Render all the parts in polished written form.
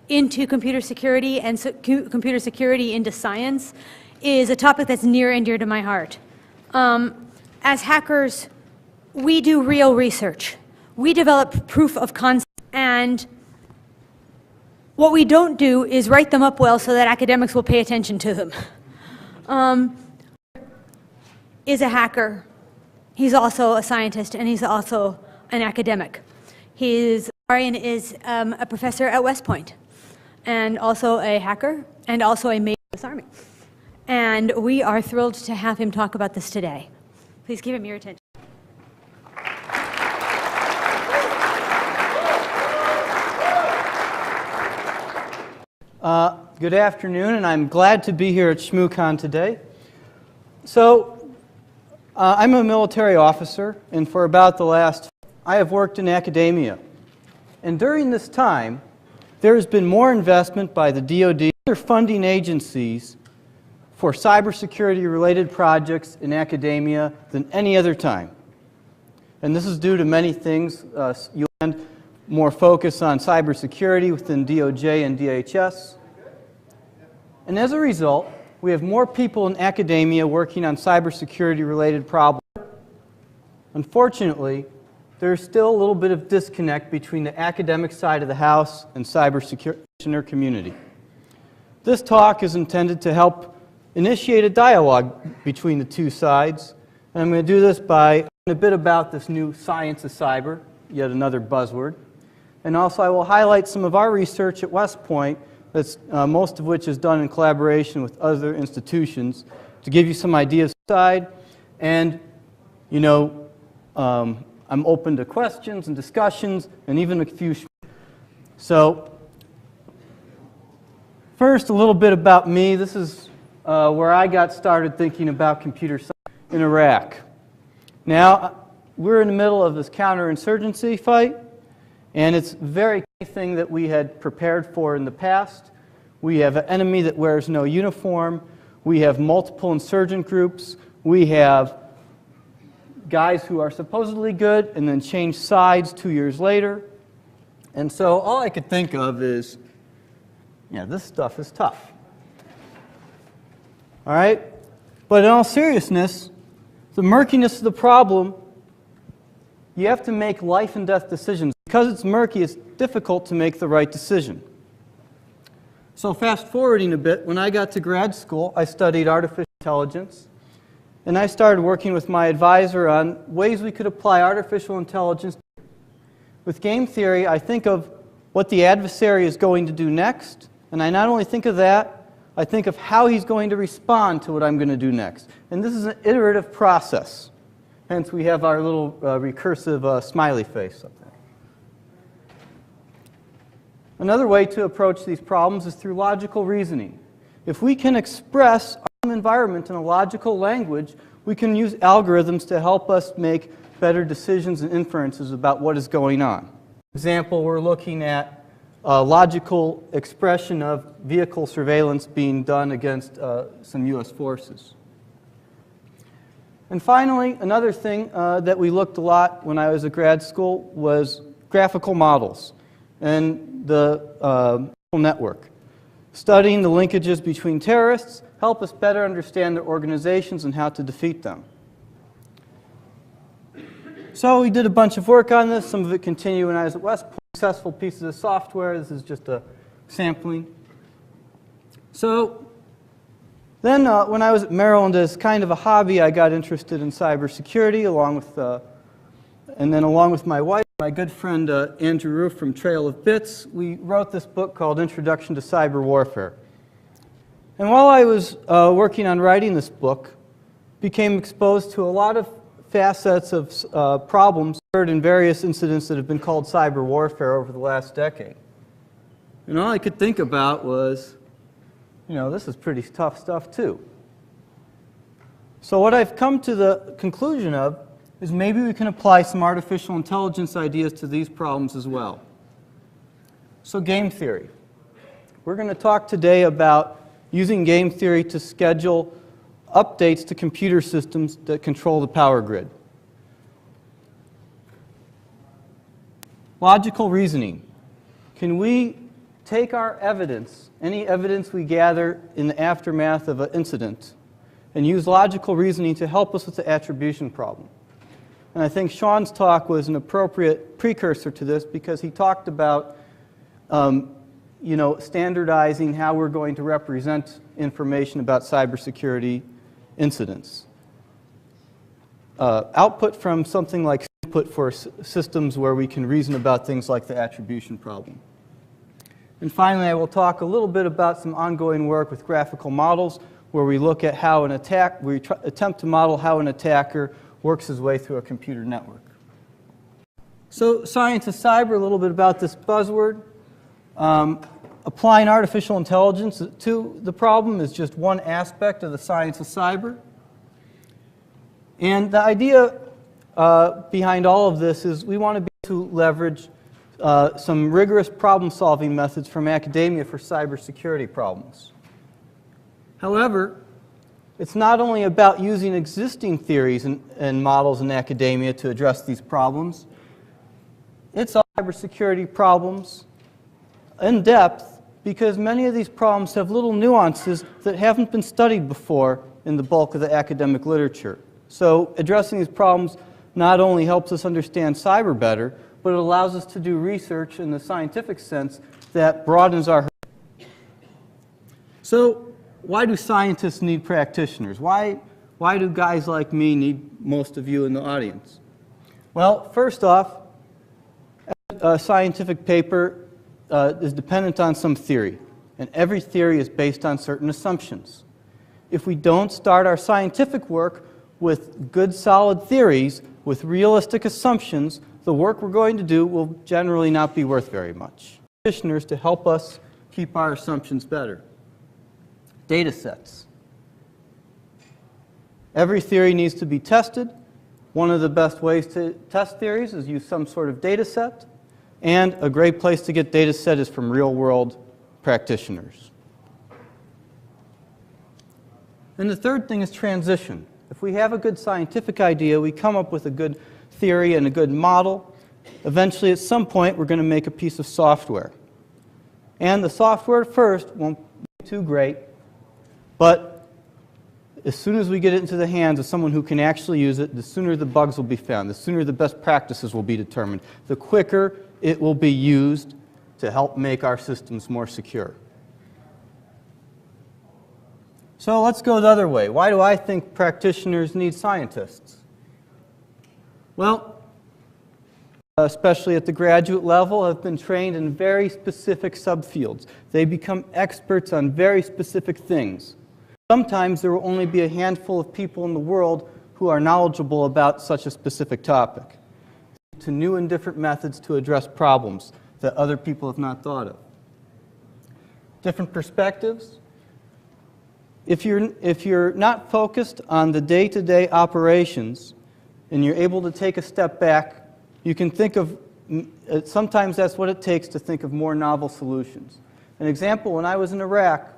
into computer security and computer security into science is a topic that's near and dear to my heart. As hackers, we do real research. We develop proof of concept, and what we don't do is write them up well so that academics will pay attention to them. Is a hacker. He's also a scientist, and he's also an academic. Arian is a professor at West Point, and also a hacker, and also a major in the Army. And we are thrilled to have him talk about this today. Please give him your attention. Good afternoon, and I'm glad to be here at ShmooCon today. So, I'm a military officer, and for about the last, I have worked in academia. And during this time, there has been more investment by the DoD and other funding agencies for cybersecurity-related projects in academia than any other time. And this is due to many things. You'll find more focus on cybersecurity within DOJ and DHS. And as a result, we have more people in academia working on cybersecurity-related problems. Unfortunately, there's still a little bit of disconnect between the academic side of the house and cybersecurity community. This talk is intended to help initiate a dialogue between the two sides. And I'm going to do this by talking a bit about this new science of cyber, yet another buzzword. And also I will highlight some of our research at West Point, that's, most of which is done in collaboration with other institutions, to give you some ideas side. And, you know, I'm open to questions and discussions and even a few. So, first, a little bit about me. This is where I got started thinking about computer science in Iraq. Now, we're in the middle of this counterinsurgency fight, and it's very thing that we had prepared for in the past. We have an enemy that wears no uniform. We have multiple insurgent groups. We have guys who are supposedly good and then change sides 2 years later. And so all I could think of is, yeah, this stuff is tough. All right? But in all seriousness, the murkiness of the problem, you have to make life and death decisions. Because it's murky, it's difficult to make the right decision. So fast forwarding a bit, when I got to grad school, I studied artificial intelligence. And I started working with my advisor on ways we could apply artificial intelligence. With game theory, I think of what the adversary is going to do next. And I not only think of that, I think of how he's going to respond to what I'm going to do next. And this is an iterative process. Hence, we have our little recursive smiley face up there. Another way to approach these problems is through logical reasoning. If we can express our environment in a logical language, we can use algorithms to help us make better decisions and inferences about what is going on. For example, we're looking at a logical expression of vehicle surveillance being done against some U.S. forces. And finally, another thing that we looked a lot when I was at grad school was graphical models and the network. Studying the linkages between terrorists help us better understand their organizations and how to defeat them. So we did a bunch of work on this. Some of it continued when I was at West Point. Successful pieces of software. This is just a sampling. So then when I was at Maryland, as kind of a hobby, I got interested in cybersecurity along with my wife, my good friend Andrew Roof from Trail of Bits. We wrote this book called Introduction to Cyber Warfare. And while I was working on writing this book, became exposed to a lot of facets of problems in various incidents that have been called cyber warfare over the last decade. And all I could think about was, you know, this is pretty tough stuff too. So what I've come to the conclusion of is maybe we can apply some artificial intelligence ideas to these problems as well. So game theory. We're going to talk today about using game theory to schedule updates to computer systems that control the power grid. Logical reasoning. Can we take our evidence, any evidence we gather in the aftermath of an incident, and use logical reasoning to help us with the attribution problem. And I think Sean's talk was an appropriate precursor to this because he talked about standardizing how we're going to represent information about cybersecurity incidents. Output from something like input for systems where we can reason about things like the attribution problem. And finally, I will talk a little bit about some ongoing work with graphical models where we look at how an attack, attempt to model how an attacker works his way through a computer network. So science of cyber, a little bit about this buzzword. Applying artificial intelligence to the problem is just one aspect of the science of cyber. And the idea behind all of this is we want to be able to leverage some rigorous problem-solving methods from academia for cybersecurity problems. However, it's not only about using existing theories and models in academia to address these problems. It's all cybersecurity problems in depth because many of these problems have little nuances that haven't been studied before in the bulk of the academic literature. So addressing these problems not only helps us understand cyber better, but it allows us to do research in the scientific sense that broadens our horizons. So why do scientists need practitioners? Why do guys like me need most of you in the audience? Well, first off, a scientific paper is dependent on some theory, and every theory is based on certain assumptions. If we don't start our scientific work with good, solid theories, with realistic assumptions, the work we're going to do will generally not be worth very much. Practitioners to help us keep our assumptions better. Data sets. Every theory needs to be tested. One of the best ways to test theories is use some sort of data set. And a great place to get data set is from real-world practitioners. And the third thing is transition. If we have a good scientific idea, we come up with a good theory and a good model. Eventually, at some point, we're going to make a piece of software. And the software at first won't be too great, but as soon as we get it into the hands of someone who can actually use it, the sooner the bugs will be found, the sooner the best practices will be determined, the quicker it will be used to help make our systems more secure. So let's go the other way. Why do I think practitioners need scientists? Well, especially at the graduate level, have been trained in very specific subfields. They become experts on very specific things. Sometimes there will only be a handful of people in the world who are knowledgeable about such a specific topic, to new and different methods to address problems that other people have not thought of. Different perspectives. If you're not focused on the day-to-day operations and you're able to take a step back, you can think of, sometimes that's what it takes to think of more novel solutions. An example, when I was in Iraq,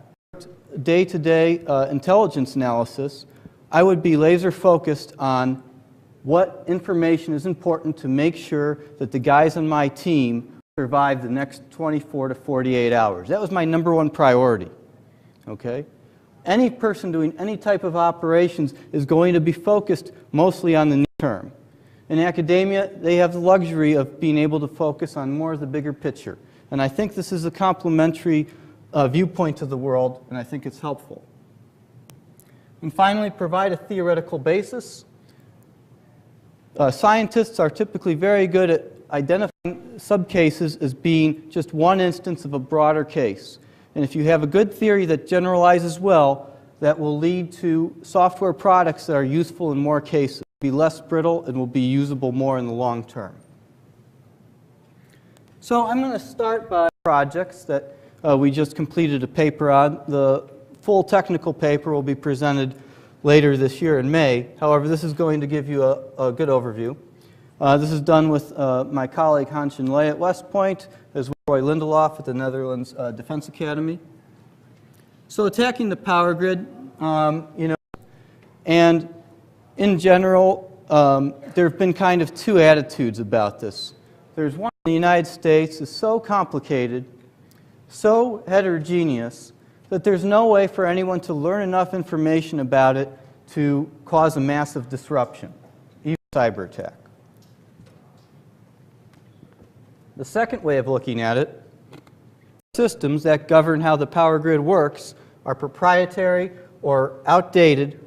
day-to-day intelligence analysis, I would be laser focused on what information is important to make sure that the guys on my team survive the next 24 to 48 hours. That was my #1 priority. Okay? Any person doing any type of operations is going to be focused mostly on the near term. In academia, they have the luxury of being able to focus on more of the bigger picture. And I think this is a complementary viewpoint to the world, and I think it's helpful. And finally, provide a theoretical basis. Scientists are typically very good at identifying subcases as being just one instance of a broader case. And if you have a good theory that generalizes well, that will lead to software products that are useful in more cases, be less brittle, and will be usable more in the long term. So I'm going to start by projects that we just completed a paper on. The full technical paper will be presented later this year in May. However, this is going to give you a good overview. This is done with my colleague Hans Lay at West Point, as well as Roy Lindelof at the Netherlands Defense Academy. So attacking the power grid, and in general, there have been kind of two attitudes about this. There's one in the United States is so complicated so heterogeneous that there's no way for anyone to learn enough information about it to cause a massive disruption, even a cyber attack. The second way of looking at it, systems that govern how the power grid works are proprietary or outdated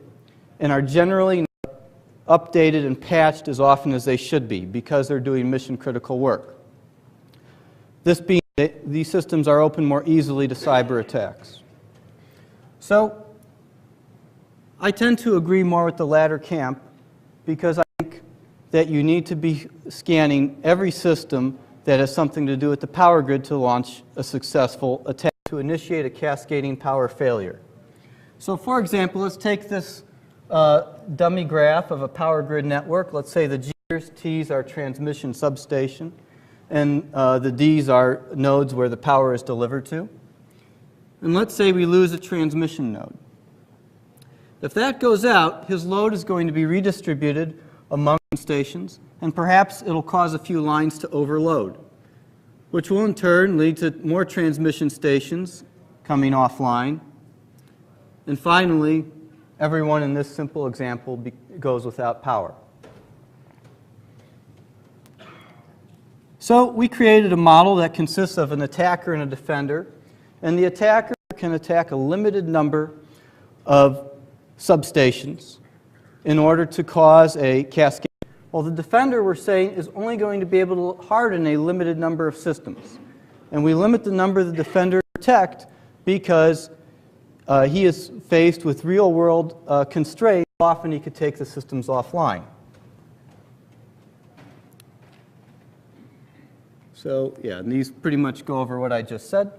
and are generally not updated and patched as often as they should be because they're doing mission-critical work. This being, these systems are open more easily to cyber attacks. So, I tend to agree more with the latter camp because I think that you need to be scanning every system that has something to do with the power grid to launch a successful attack, to initiate a cascading power failure. So for example, let's take this dummy graph of a power grid network. Let's say the G's, T's are transmission substation, and the D's are nodes where the power is delivered to. And let's say we lose a transmission node. If that goes out, his load is going to be redistributed among stations, and perhaps it'll cause a few lines to overload, which will in turn lead to more transmission stations coming offline. And finally, everyone in this simple example goes without power. So we created a model that consists of an attacker and a defender, and the attacker can attack a limited number of substations in order to cause a cascade. Well, the defender, we're saying, is only going to be able to harden a limited number of systems. And we limit the number the defender can protect because he is faced with real-world constraints. Often he could take the systems offline. So, yeah, and these pretty much go over what I just said.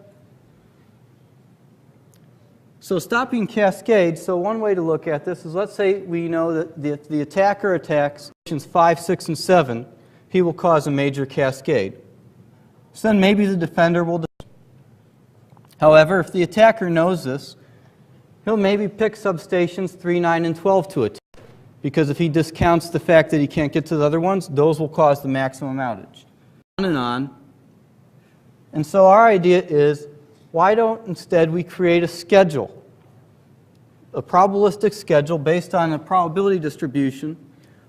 So stopping cascades, so one way to look at this is, let's say we know that the attacker attacks stations 5, 6, and 7, he will cause a major cascade. So then maybe the defender will. However, if the attacker knows this, he'll maybe pick substations 3, 9, and 12 to attack. Because if he discounts the fact that he can't get to the other ones, those will cause the maximum outage. On and on. And so our idea is, why don't instead we create a schedule, a probabilistic schedule based on a probability distribution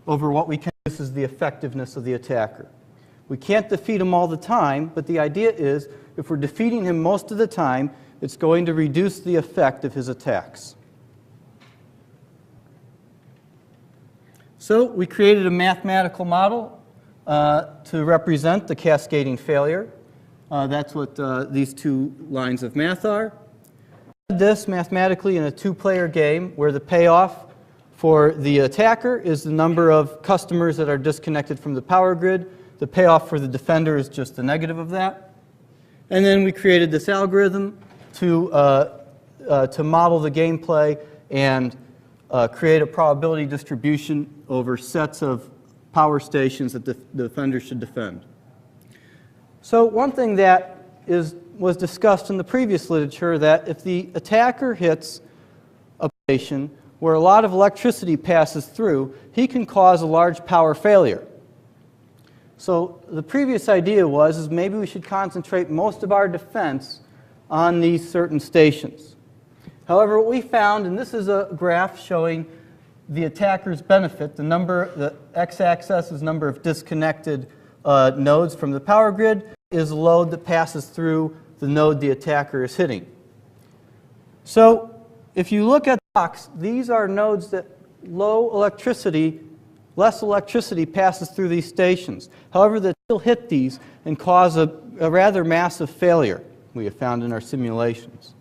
over what we can use as the effectiveness of the attacker. We can't defeat him all the time, but the idea is if we're defeating him most of the time, it's going to reduce the effect of his attacks. So we created a mathematical model to represent the cascading failure. That's what these two lines of math are. This mathematically in a two-player game where the payoff for the attacker is the number of customers that are disconnected from the power grid. The payoff for the defender is just the negative of that. And then we created this algorithm to model the gameplay and create a probability distribution over sets of power stations that the defender should defend. So one thing that was discussed in the previous literature, that if the attacker hits a station where a lot of electricity passes through, he can cause a large power failure. So the previous idea was maybe we should concentrate most of our defense on these certain stations. However, what we found, and this is a graph showing the attacker's benefit, the x-axis is number of disconnected nodes from the power grid, is load that passes through the node the attacker is hitting. So if you look at the box, these are nodes that less electricity passes through these stations. However, they still hit these and cause a rather massive failure, we have found in our simulations.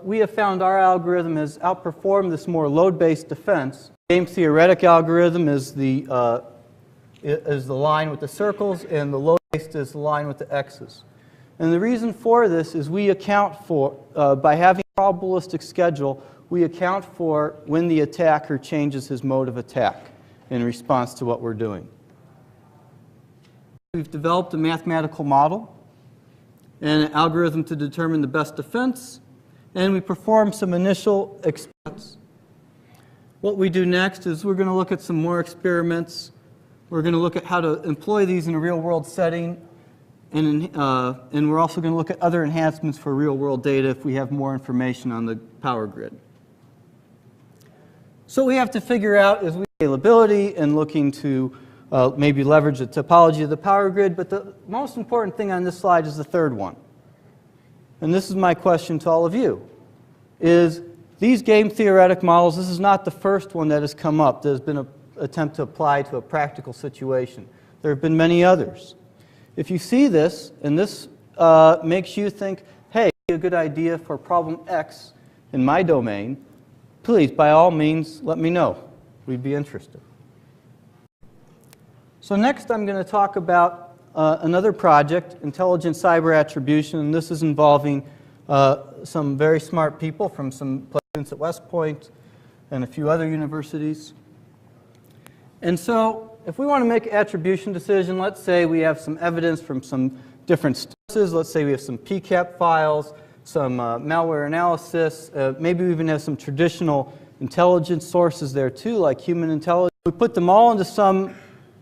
We have found our algorithm has outperformed this more load-based defense. Game theoretic algorithm is the line with the circles, and the load-based is the line with the x's. And the reason for this is we account for, by having a probabilistic schedule, we account for when the attacker changes his mode of attack in response to what we're doing. We've developed a mathematical model and an algorithm to determine the best defense, and we perform some initial experiments. What we do next is we're going to look at some more experiments. We're going to look at how to employ these in a real-world setting and we're also going to look at other enhancements for real-world data if we have more information on the power grid. So we have to figure out is scalability and looking to maybe leverage the topology of the power grid, but the most important thing on this slide is the third one. And this is my question to all of you, is these game theoretic models, this is not the first one that has come up. There's been an attempt to apply to a practical situation. There have been many others. If you see this, and this makes you think, hey, a good idea for problem X in my domain, please, by all means, let me know. We'd be interested. So next I'm going to talk about another project, Intelligent Cyber Attribution, and this is involving some very smart people from some placements at West Point and a few other universities. And so if we want to make an attribution decision, let's say we have some evidence from some different sources. Let's say we have some PCAP files, some malware analysis. Maybe we even have some traditional intelligence sources there too, like human intelligence. We put them all into some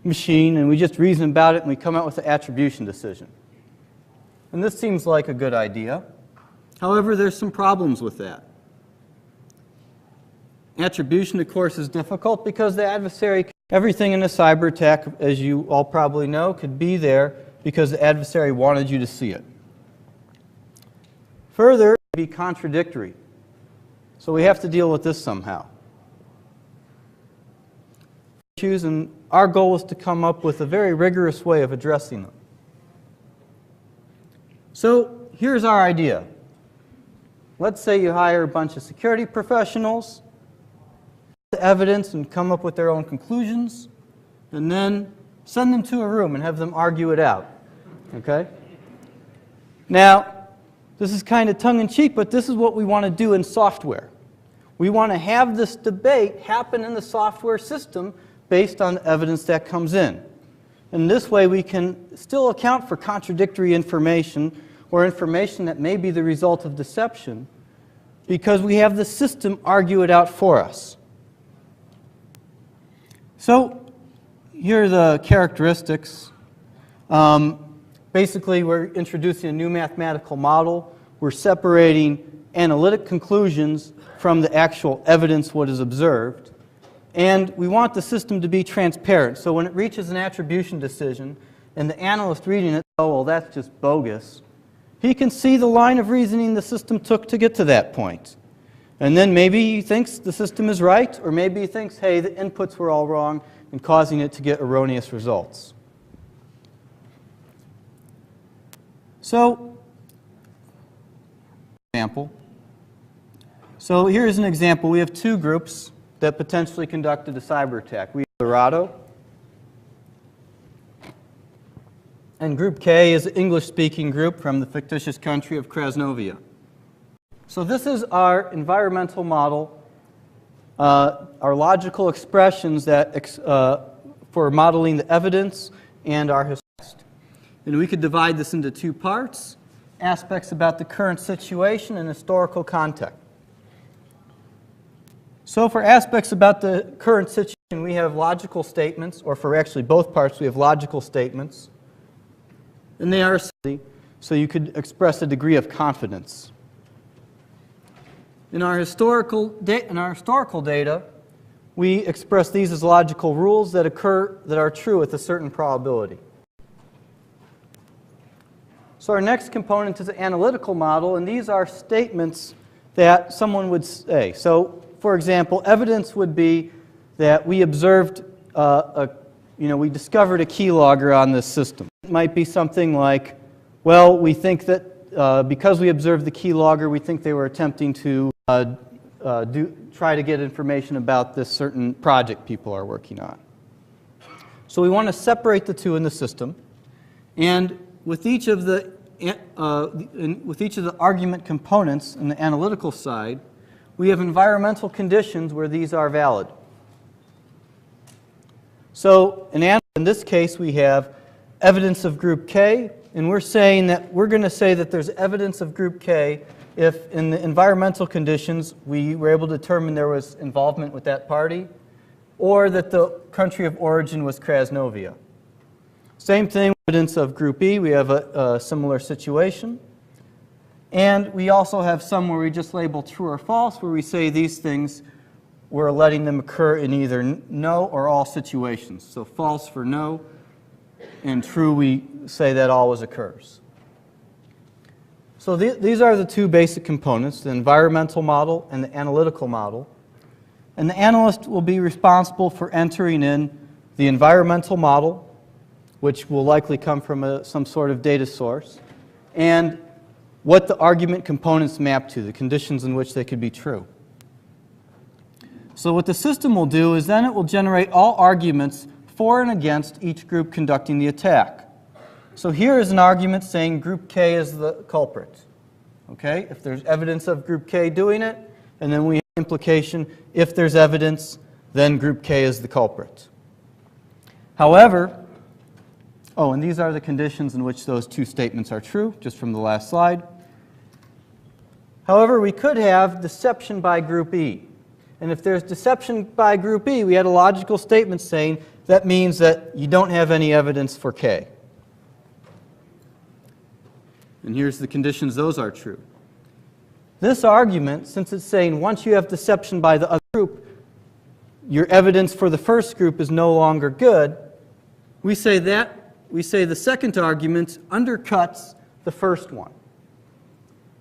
machine and we just reason about it and we come out with an attribution decision. And this seems like a good idea. However, there's some problems with that. Attribution, of course, is difficult because the adversary, everything in a cyber attack, as you all probably know, could be there because the adversary wanted you to see it. Further, it could be contradictory. So we have to deal with this somehow. And our goal is to come up with a very rigorous way of addressing them. So here's our idea. Let's say you hire a bunch of security professionals, the evidence and come up with their own conclusions, and then send them to a room and have them argue it out. Okay? Now, this is kind of tongue-in-cheek, but this is what we want to do in software. We want to have this debate happen in the software system based on the evidence that comes in. And this way we can still account for contradictory information or information that may be the result of deception because we have the system argue it out for us. So here are the characteristics. Basically, we're introducing a new mathematical model. We're separating analytic conclusions from the actual evidence, what is observed. And we want the system to be transparent. So when it reaches an attribution decision, and the analyst reading it, oh, well, that's just bogus, he can see the line of reasoning the system took to get to that point. And then maybe he thinks the system is right, or maybe he thinks, hey, the inputs were all wrong and causing it to get erroneous results. So, example. So here's an example. We have two groups that potentially conducted a cyber attack. We have Dorado, and Group K is an English-speaking group from the fictitious country of Krasnovia. So this is our environmental model, our logical expressions that for modeling the evidence and our historical. And we could divide this into two parts, aspects about the current situation and historical context. So for aspects about the current situation, we have logical statements, or for actually both parts, we have logical statements. And they are so you could express a degree of confidence. In our historical data, we express these as logical rules that are true with a certain probability. So our next component is an analytical model, and these are statements that someone would say. So, for example, evidence would be that we observed, we discovered a keylogger on this system. It might be something like, well, we think that because we observed the keylogger, we think they were attempting to try to get information about this certain project people are working on. So we want to separate the two in the system, and with each of the argument components in the analytical side, we have environmental conditions where these are valid. So in this case, we have evidence of group K, and we're saying that we're going to say that there's evidence of group K if in the environmental conditions we were able to determine there was involvement with that party, or that the country of origin was Krasnovia. Same thing with evidence of group E. We have a similar situation. And we also have some where we just label true or false, where we say these things, we're letting them occur in either no or all situations. So false for no, and true we say that always occurs. So these are the two basic components, the environmental model and the analytical model. And the analyst will be responsible for entering in the environmental model, which will likely come from some sort of data source, and what the argument components map to, the conditions in which they could be true. So what the system will do is then it will generate all arguments for and against each group conducting the attack. So here is an argument saying group K is the culprit. Okay? If there's evidence of group K doing it, and then we have implication, if there's evidence, then group K is the culprit. However, and these are the conditions in which those two statements are true, just from the last slide. However, we could have deception by group E. And if there's deception by group E, we had a logical statement saying that means that you don't have any evidence for K. And here's the conditions those are true. This argument, since it's saying once you have deception by the other group, your evidence for the first group is no longer good, we say the second argument undercuts the first one.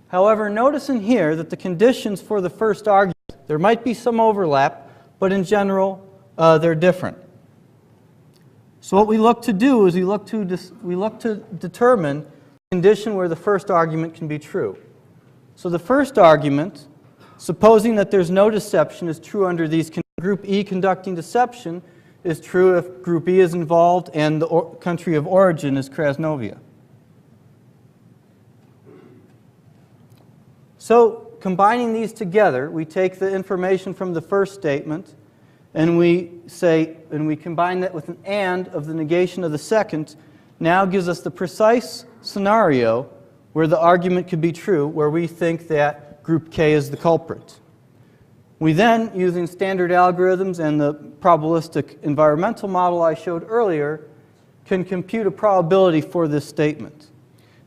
However, notice in here that the conditions for the first argument, there might be some overlap, but in general, they're different. So what we look to do is we look to determine the condition where the first argument can be true. So the first argument, supposing that there's no deception, is true under these group E conducting deception, is true if group E is involved and the country of origin is Krasnovia. So combining these together, we take the information from the first statement and we combine that with an and of the negation of the second, now gives us the precise scenario where the argument could be true, where we think that group K is the culprit. We then, using standard algorithms and the probabilistic environmental model I showed earlier, can compute a probability for this statement.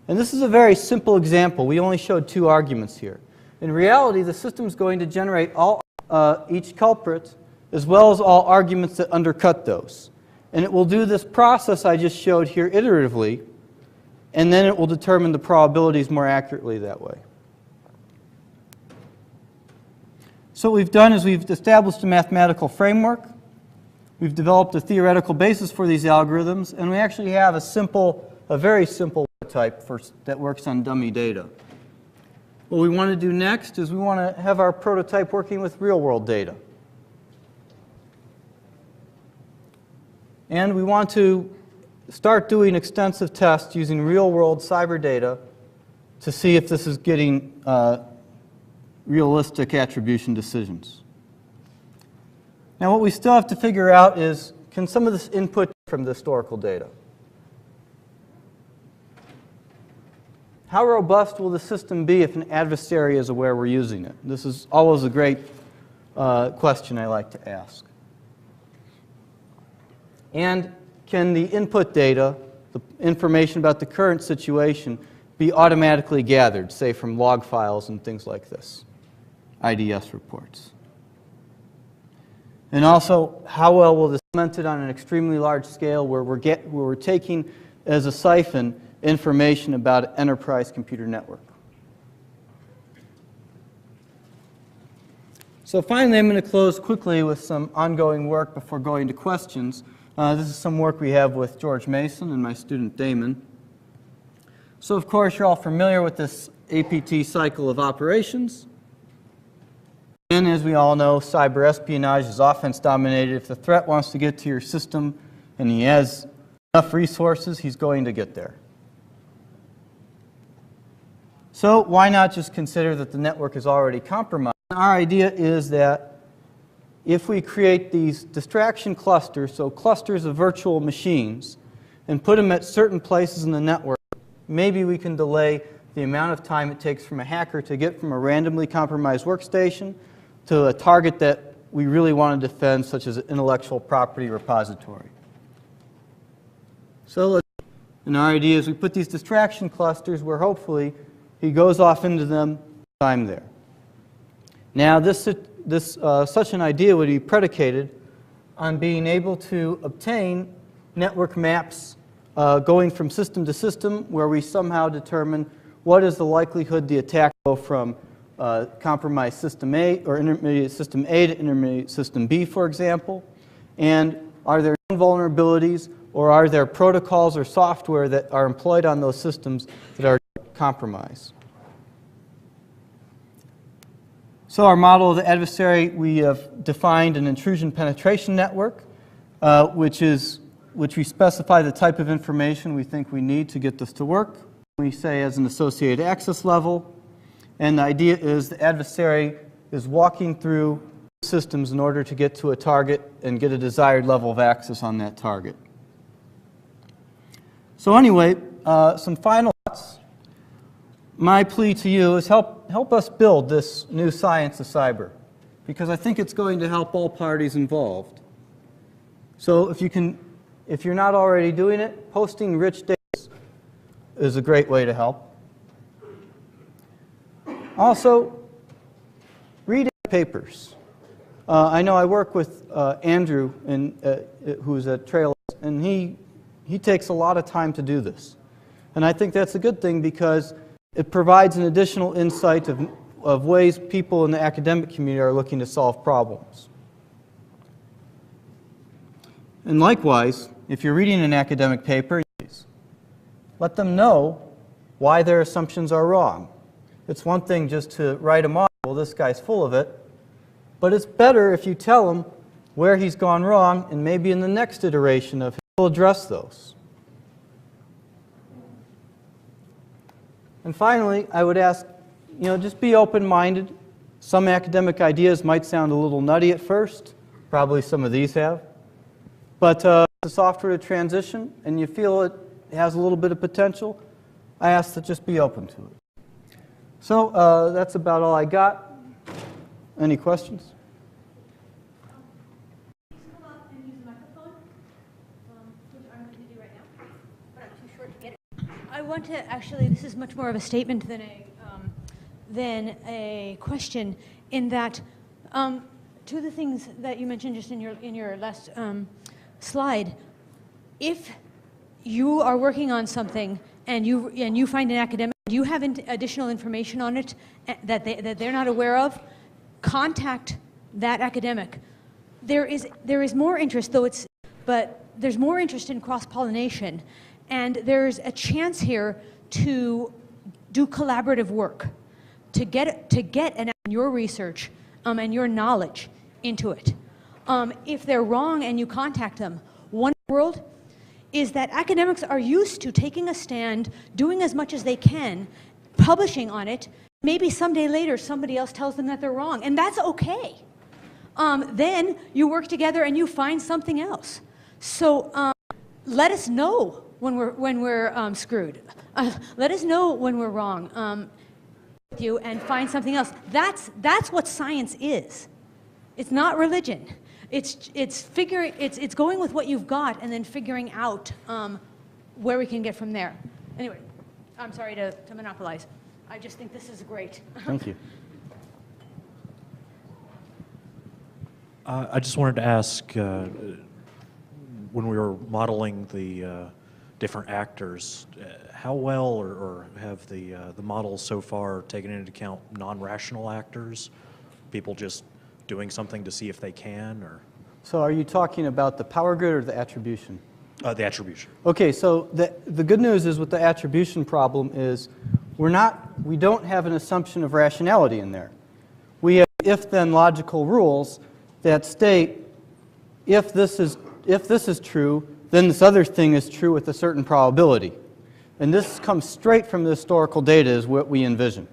And this is a very simple example. We only showed two arguments here. In reality, the system is going to generate each culprit as well as all arguments that undercut those. And it will do this process I just showed here iteratively, and then it will determine the probabilities more accurately that way. So what we've done is we've established a mathematical framework, we've developed a theoretical basis for these algorithms, and we actually have a very simple type that works on dummy data. What we want to do next is we want to have our prototype working with real-world data. And we want to start doing extensive tests using real-world cyber data to see if this is getting realistic attribution decisions. Now what we still have to figure out is, can some of this input from the historical data? How robust will the system be if an adversary is aware we're using it? This is always a great question I like to ask. And can the input data, the information about the current situation, be automatically gathered, say from log files and things like this, IDS reports? And also, how well will this be implemented on an extremely large scale where we're taking as a siphon information about an enterprise computer network? So finally, I'm going to close quickly with some ongoing work before going to questions. This is some work we have with George Mason and my student Damon. So of course, you're all familiar with this APT cycle of operations. And as we all know, cyber espionage is offense dominated. If the threat wants to get to your system and he has enough resources, he's going to get there. So why not just consider that the network is already compromised? Our idea is that if we create these distraction clusters, so clusters of virtual machines, and put them at certain places in the network, maybe we can delay the amount of time it takes from a hacker to get from a randomly compromised workstation to a target that we really want to defend, such as an intellectual property repository. So let's And our idea is we put these distraction clusters where hopefully he goes off into them time there. Now, such an idea would be predicated on being able to obtain network maps going from system to system where we somehow determine what is the likelihood the attack will go from compromised system A or intermediate system A to intermediate system B, for example, and are there vulnerabilities or are there protocols or software that are employed on those systems that are compromised. So our model of the adversary, we have defined an intrusion penetration network, which we specify the type of information we think we need to get this to work. We say as an associated access level, and the idea is the adversary is walking through systems in order to get to a target and get a desired level of access on that target. So anyway, some final thoughts. My plea to you is help us build this new science of cyber, because I think it's going to help all parties involved. So if you're not already doing it, posting rich data is a great way to help. Also, read papers. I know I work with Andrew, who's at Trail, and he takes a lot of time to do this. And I think that's a good thing because it provides an additional insight of ways people in the academic community are looking to solve problems. And likewise, if you're reading an academic paper, let them know why their assumptions are wrong. It's one thing just to write them off, well, this guy's full of it, but it's better if you tell him where he's gone wrong, and maybe in the next iteration of him, he'll address those. And finally, I would ask, just be open-minded. Some academic ideas might sound a little nutty at first. Probably some of these have. But the software to transition, and you feel it has a little bit of potential, I ask to just be open to it. So that's about all I got. Any questions? Please come up and use the microphone, which I'm going to do right now, but I'm too short to get it. I want to actually, this is much more of a statement than a question, in that two of the things that you mentioned just in your last slide, if you are working on something and you find an academic, you have additional information on it that they're not aware of, contact that academic. There is more interest, but there's more interest in cross-pollination, and there's a chance here to do collaborative work, to get your research and your knowledge into it. If they're wrong and you contact them, one world is that academics are used to taking a stand, doing as much as they can, publishing on it. Maybe someday later somebody else tells them that they're wrong, and that's okay. Then you work together and you find something else. So let us know when we're screwed. Let us know when we're wrong. With you and find something else. That's what science is. It's not religion. It's going with what you've got and then figuring out where we can get from there. Anyway, I'm sorry to monopolize. I just think this is great. Thank you. I just wanted to ask, when we were modeling the different actors, how well or have the models so far taken into account non-rational actors, people just doing something to see if they can, or? So are you talking about the power grid or the attribution? The attribution. Okay, so the good news is with the attribution problem is we don't have an assumption of rationality in there. We have if-then logical rules that state if this is true, then this other thing is true with a certain probability. And this comes straight from the historical data is what we envision.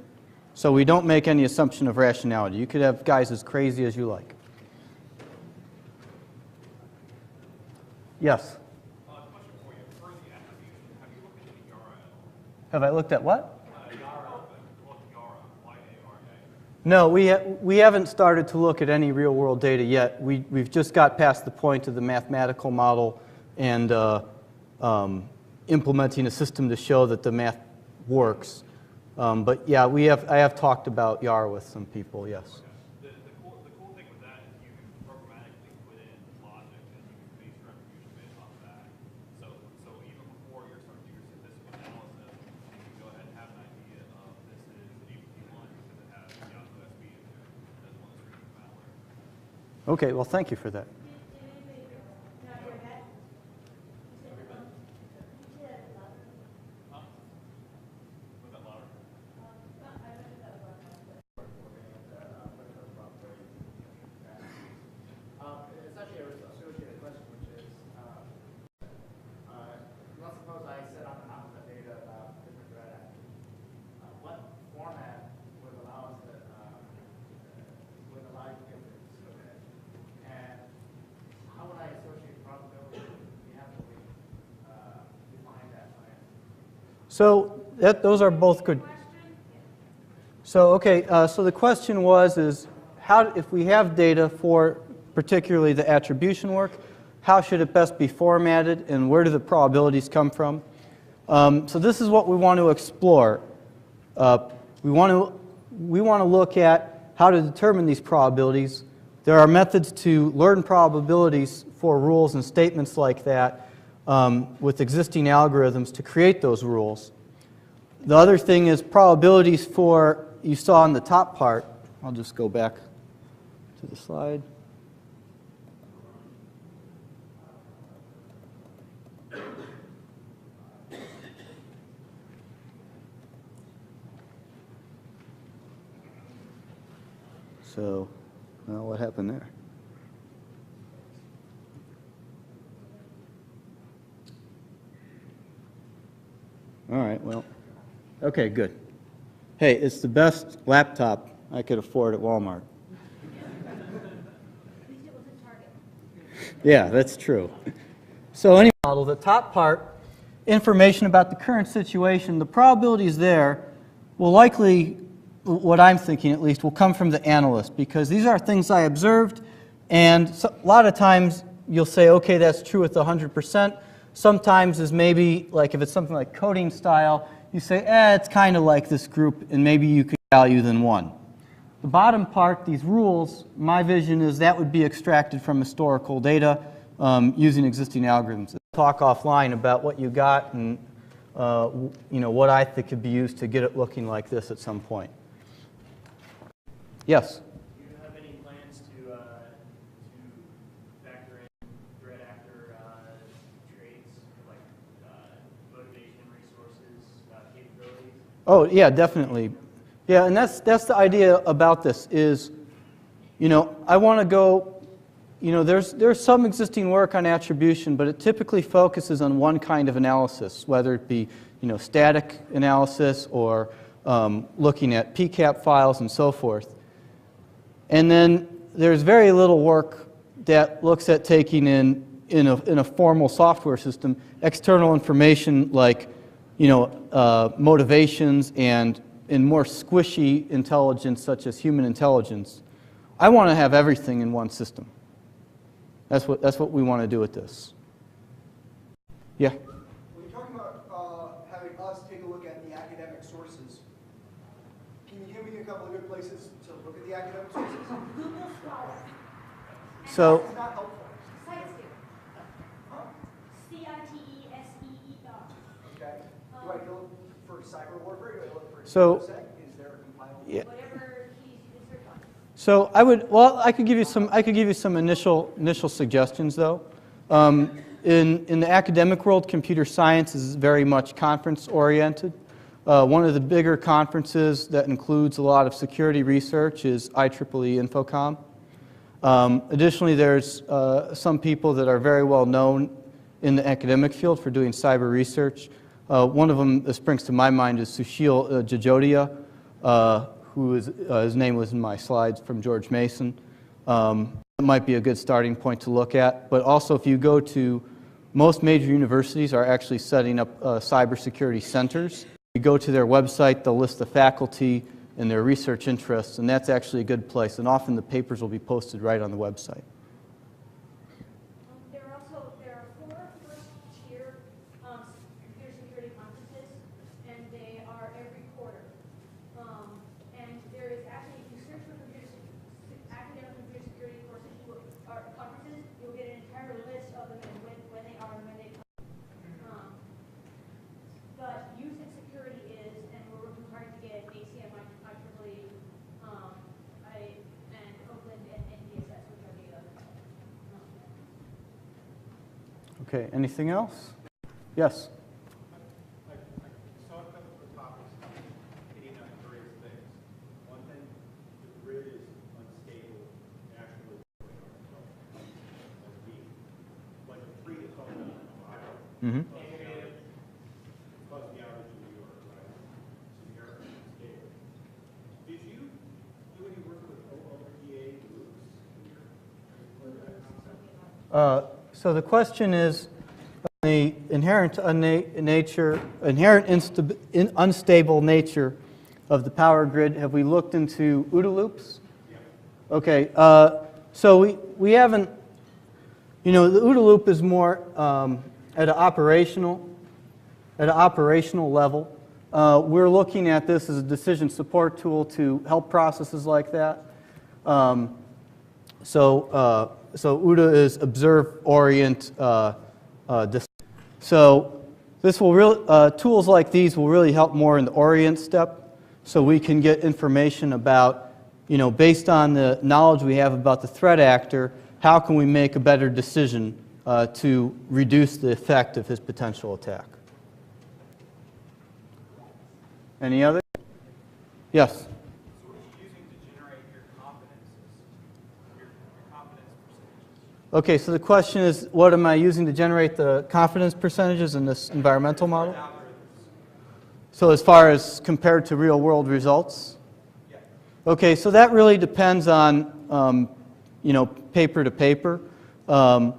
So we don't make any assumption of rationality. You could have guys as crazy as you like. Yes? Question for you. For the attribution, have you looked at any YARA? Have I looked at what? YARA, Y-A-R-A. No, we haven't started to look at any real-world data yet. We've just got past the point of the mathematical model and implementing a system to show that the math works. But yeah, I have talked about YAR with some people, yes. The cool thing with that is you can programmatically put in logic and you can base your attribution based off that. So even before you're starting to do your statistical analysis, you can go ahead and have an idea of this is an APT1 because it has Yahoo SB in there as one of the streams of malware. Okay, well, thank you for that. Was that louder? It's actually a associated question, which is, let's suppose I set up an output data about different threat actors. What format would allow us to, would allow you to get this? Okay. And how would I associate probability? You have to define that plan. So those are both good. So okay, so the question is how, if we have data for particularly the attribution work, how should it best be formatted and where do the probabilities come from? So this is what we want to explore. We want to look at how to determine these probabilities. There are methods to learn probabilities for rules and statements like that with existing algorithms to create those rules. The other thing is probabilities for, you saw in the top part, I'll just go back to the slide. So, well, what happened there? All right, well, okay, good. Hey, it's the best laptop I could afford at Walmart. Yeah, that's true. So any model, the top part, information about the current situation, the probabilities there will likely, what I'm thinking at least, will come from the analyst because these are things I observed and so, a lot of times you'll say, okay, that's true with 100%. Sometimes is maybe, like if it's something like coding style, you say, it's kind of like this group and maybe you could value than 1. The bottom part, these rules, my vision is that would be extracted from historical data using existing algorithms. I'll talk offline about what you got and what I think could be used to get it looking like this at some point. Yes? Do you have any plans to factor in threat actor traits like motivation, resources, capabilities? Oh, yeah, definitely. Yeah, and that's the idea about this is, I want to go, there's some existing work on attribution, but it typically focuses on one kind of analysis, whether it be, static analysis or looking at PCAP files and so forth. And then there's very little work that looks at taking in a formal software system external information like, motivations and in more squishy intelligence such as human intelligence. I want to have everything in one system. That's what we want to do with this. Yeah? When you're talking about having us take a look at the academic sources, can you give me a couple of good places to look at the academic sources? Google Scholar. So, It's not helpful. Citeseer. Huh? Citeseer. Okay. Do I go for cyber warfare? Do I look for So- InfoSec? Is there a compiled? yeah. Whatever keys you can search on. So I could give you some initial suggestions though. In the academic world, computer science is very much conference oriented. One of the bigger conferences that includes a lot of security research is IEEE InfoComm. Additionally, there's some people that are very well known in the academic field for doing cyber research. One of them that springs to my mind is Sushil Jajodia, who is, his name was in my slides from George Mason. It might be a good starting point to look at. But also if you go to, most major universities are actually setting up cybersecurity centers. You go to their website, they'll list the faculty and their research interests, and that's actually a good place. And often the papers will be posted right on the website. There are 4 first-tier Okay, anything else? Yes? I saw a couple of topics hitting on various things. One thing, the grid is unstable naturally. Like a tree is falling down in Ohio. Mm-hmm. And caused the outage in New York, right? Severe and unstable. Did you do any work with OLPA loops in your that concept? So the question is the inherent unstable nature of the power grid. Have we looked into OODA loops? Yeah. Okay, so we haven't, the OODA loop is more at an operational level. We're looking at this as a decision support tool to help processes like that. So OODA is observe, orient, so this will really, tools like these will really help more in the orient step, so we can get information about, based on the knowledge we have about the threat actor, how can we make a better decision to reduce the effect of his potential attack. Any other? Yes? So what are you using to generate your confidences, your confidence percentages? Okay, so the question is, what am I using to generate the confidence percentages in this environmental model? So as far as compared to real-world results? Yeah. Okay, so that really depends on, paper to paper. So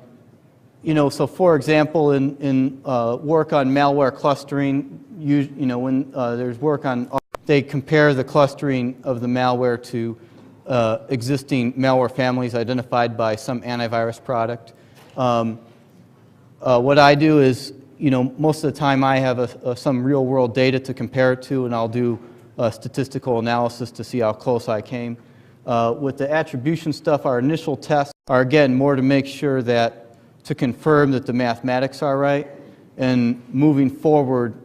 for example, in work on malware clustering, when there's work on, they compare the clustering of the malware to existing malware families identified by some antivirus product. What I do is, most of the time I have some real-world data to compare it to, and I'll do a statistical analysis to see how close I came. With the attribution stuff, our initial tests are, again, more to make sure that, to confirm that the mathematics are right. And moving forward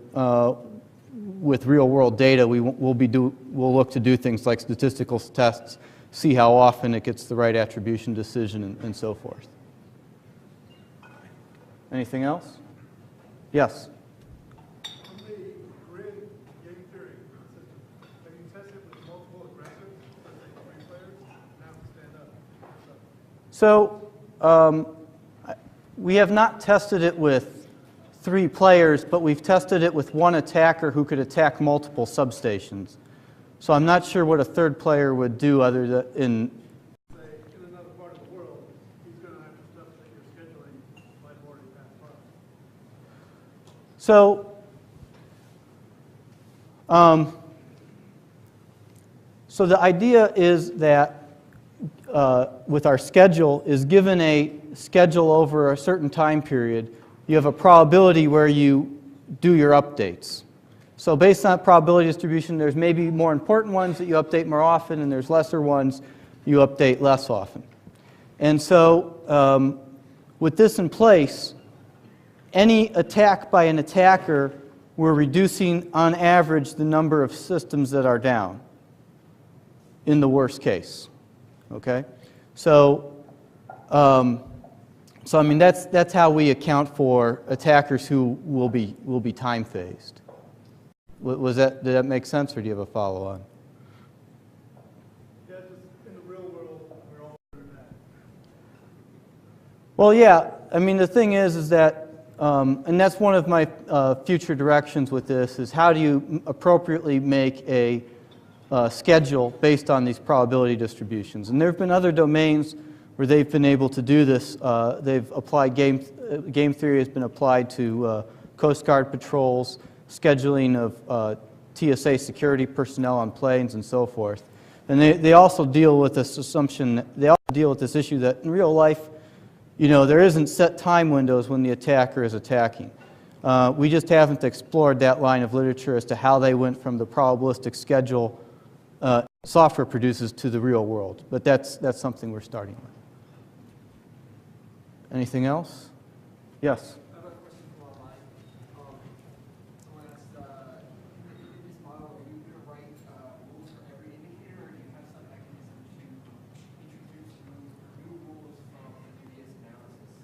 with real-world data, we'll look to do things like statistical tests, see how often it gets the right attribution decision, and so forth. Anything else? Yes? On the grid game theory system, have you tested it with multiple aggressors, let's say 3 players, now to stand up? So we have not tested it with 3 players, but we've tested it with one attacker who could attack multiple substations. So I'm not sure what a 3rd player would do other than Say, in another part of the world, he's going to have the stuff that you're scheduling might have already passed by. So the idea is that with our schedule is given a schedule over a certain time period, you have a probability where you do your updates. So based on probability distribution, there's maybe more important ones that you update more often, and there's lesser ones you update less often. And so with this in place, any attack by an attacker, we're reducing on average the number of systems that are down in the worst case. Okay? So I mean that's how we account for attackers who will be time phased. Did that make sense, or do you have a follow on? Yeah, just in the real world, we're all doing that. Well, yeah. I mean, the thing is that, and that's one of my future directions with this, is how do you appropriately make a schedule based on these probability distributions. And there have been other domains where they've been able to do this. They've applied game theory has been applied to Coast Guard patrols, scheduling of TSA security personnel on planes, and so forth. And they also deal with this assumption, they also deal with this issue that in real life, there isn't set time windows when the attacker is attacking. We just haven't explored that line of literature as to how they went from the probabilistic schedule software produces to the real world. But that's something we're starting with. Anything else? Yes? I have a question from online. Someone asked, in this model, are you going to write rules for every indicator, or do you have some mechanism to introduce new rules from previous analysis?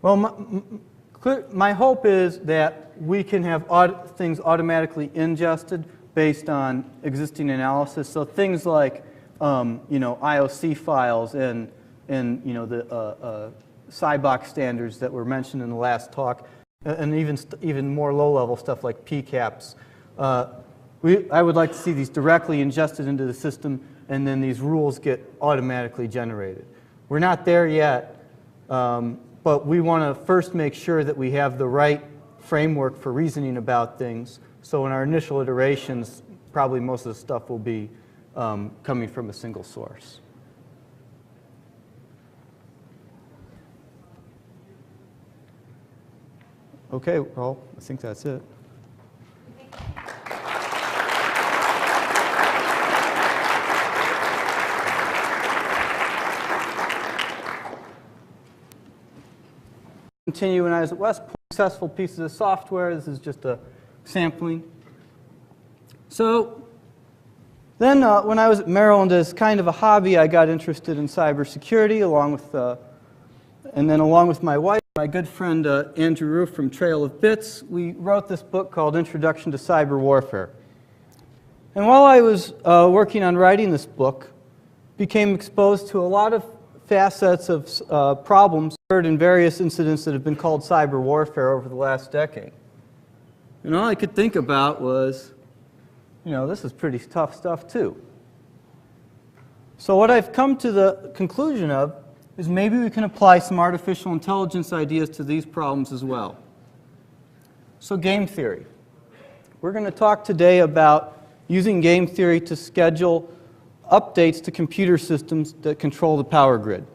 Well, my hope is that we can have things automatically ingested based on existing analysis. So things like, IOC files and the SciBox standards that were mentioned in the last talk, and even more low-level stuff like PCAPs. I would like to see these directly ingested into the system, and then these rules get automatically generated. We're not there yet, but we want to first make sure that we have the right framework for reasoning about things. So in our initial iterations, probably most of the stuff will be coming from a single source. Okay, well, I think that's it. Continue when I was at West Point, successful pieces of software. This is just a sampling. So then when I was at Maryland, as kind of a hobby, I got interested in cybersecurity along with my wife, my good friend Andrew Roof from Trail of Bits. We wrote this book called Introduction to Cyber Warfare. And while I was working on writing this book, became exposed to a lot of facets of problems occurred in various incidents that have been called cyber warfare over the last decade. And all I could think about was, this is pretty tough stuff too. So what I've come to the conclusion of is maybe we can apply some artificial intelligence ideas to these problems as well. So game theory. We're going to talk today about using game theory to schedule updates to computer systems that control the power grid.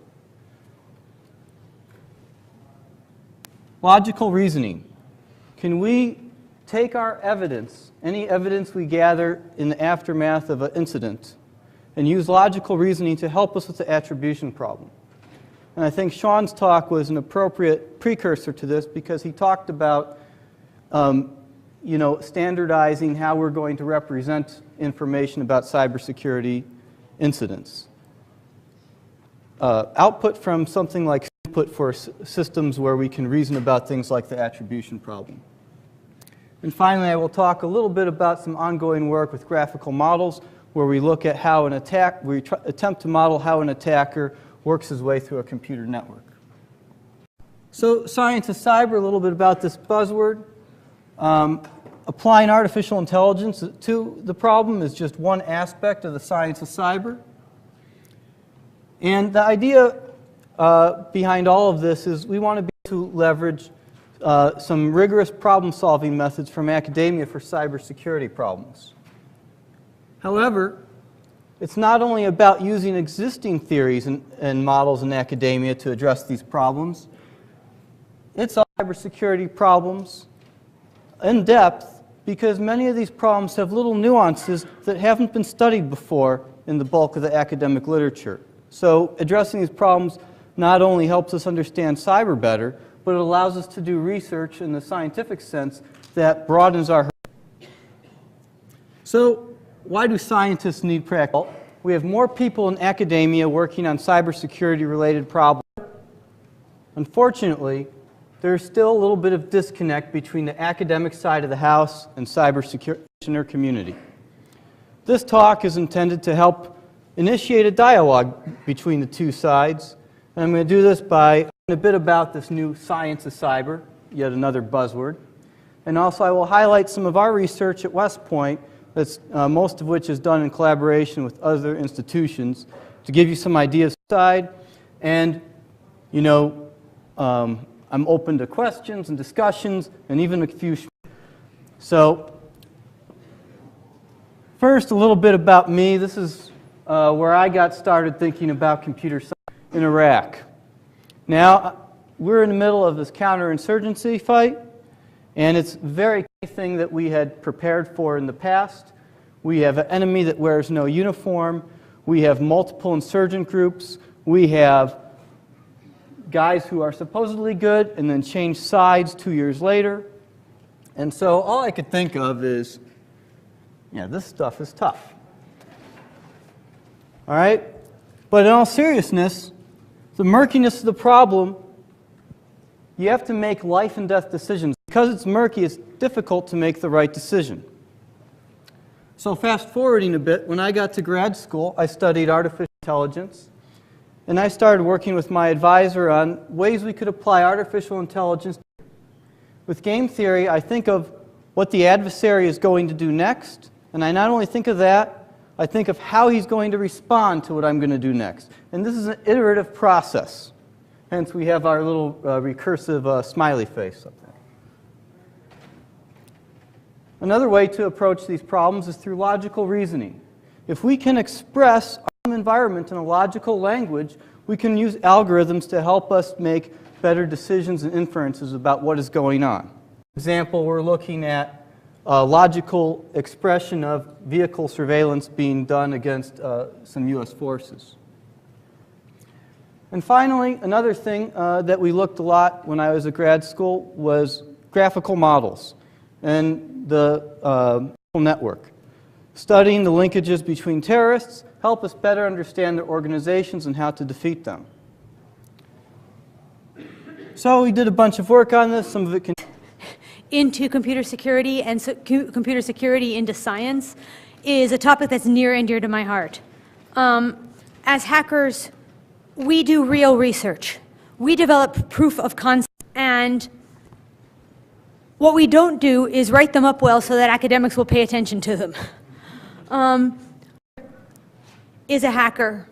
Logical reasoning. Can we take our evidence, any evidence we gather in the aftermath of an incident, and use logical reasoning to help us with the attribution problem? And I think Sean's talk was an appropriate precursor to this because he talked about standardizing how we're going to represent information about cybersecurity incidents. Output from something like input for systems where we can reason about things like the attribution problem. And finally, I will talk a little bit about some ongoing work with graphical models where we look at how attempt to model how an attacker works his way through a computer network. So science of cyber, a little bit about this buzzword. Applying artificial intelligence to the problem is just one aspect of the science of cyber. And the idea behind all of this is we want to be able to leverage some rigorous problem-solving methods from academia for cybersecurity problems. However, it's not only about using existing theories and models in academia to address these problems. It's cybersecurity problems in depth because many of these problems have little nuances that haven't been studied before in the bulk of the academic literature. So addressing these problems not only helps us understand cyber better, but it allows us to do research in the scientific sense that broadens our horizon. So why do scientists need practice? We have more people in academia working on cybersecurity-related problems. Unfortunately, there's still a little bit of disconnect between the academic side of the house and cybersecurity community. This talk is intended to help initiate a dialogue between the two sides. And I'm going to do this by talking a bit about this new science of cyber, yet another buzzword. And also I will highlight some of our research at West Point, that's, most of which is done in collaboration with other institutions, to give you some ideas side. And, I'm open to questions and discussions and even a few. So, first, a little bit about me. This is where I got started thinking about computer science in Iraq. Now, we're in the middle of this counterinsurgency fight, and it's very thing that we had prepared for in the past. We have an enemy that wears no uniform. We have multiple insurgent groups. We have guys who are supposedly good and then change sides 2 years later. And so all I could think of is, this stuff is tough. All right? But in all seriousness, the murkiness of the problem you have to make life and death decisions. Because it's murky, it's difficult to make the right decision. So fast forwarding a bit, when I got to grad school, I studied artificial intelligence, and I started working with my advisor on ways we could apply artificial intelligence. With game theory, I think of what the adversary is going to do next, and I not only think of that, I think of how he's going to respond to what I'm going to do next. And this is an iterative process. Hence, we have our little recursive smiley face up there. Another way to approach these problems is through logical reasoning. If we can express our environment in a logical language, we can use algorithms to help us make better decisions and inferences about what is going on. For example, we're looking at a logical expression of vehicle surveillance being done against some U.S. forces. And finally, another thing that we looked a lot when I was at grad school was graphical models and the network. Studying the linkages between terrorists help us better understand their organizations and how to defeat them. So we did a bunch of work on this. Some of it can into computer security, and computer security into science is a topic that's near and dear to my heart. As hackers, we do real research. We develop proof of concept, and what we don't do is write them up well so that academics will pay attention to them. Is a hacker.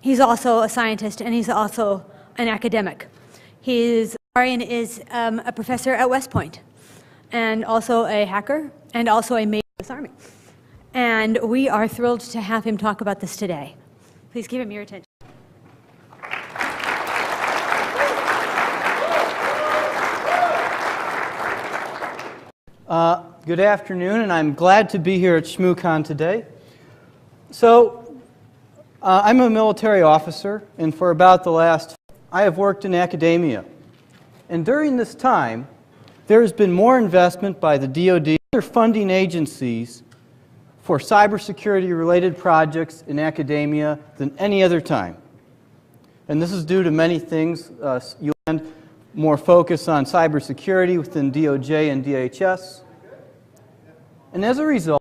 He's also a scientist, and he's also an academic. His historian is a professor at West Point, and also a hacker, and also a major in the Army. And we are thrilled to have him talk about this today. Please give him your attention. Good afternoon, and I'm glad to be here at ShmooCon today. So, I'm a military officer, and for about the last, I have worked in academia. And during this time, there has been more investment by the DoD and other funding agencies for cybersecurity-related projects in academia than any other time. And this is due to many things. You'll find more focus on cybersecurity within DOJ and DHS. And as a result,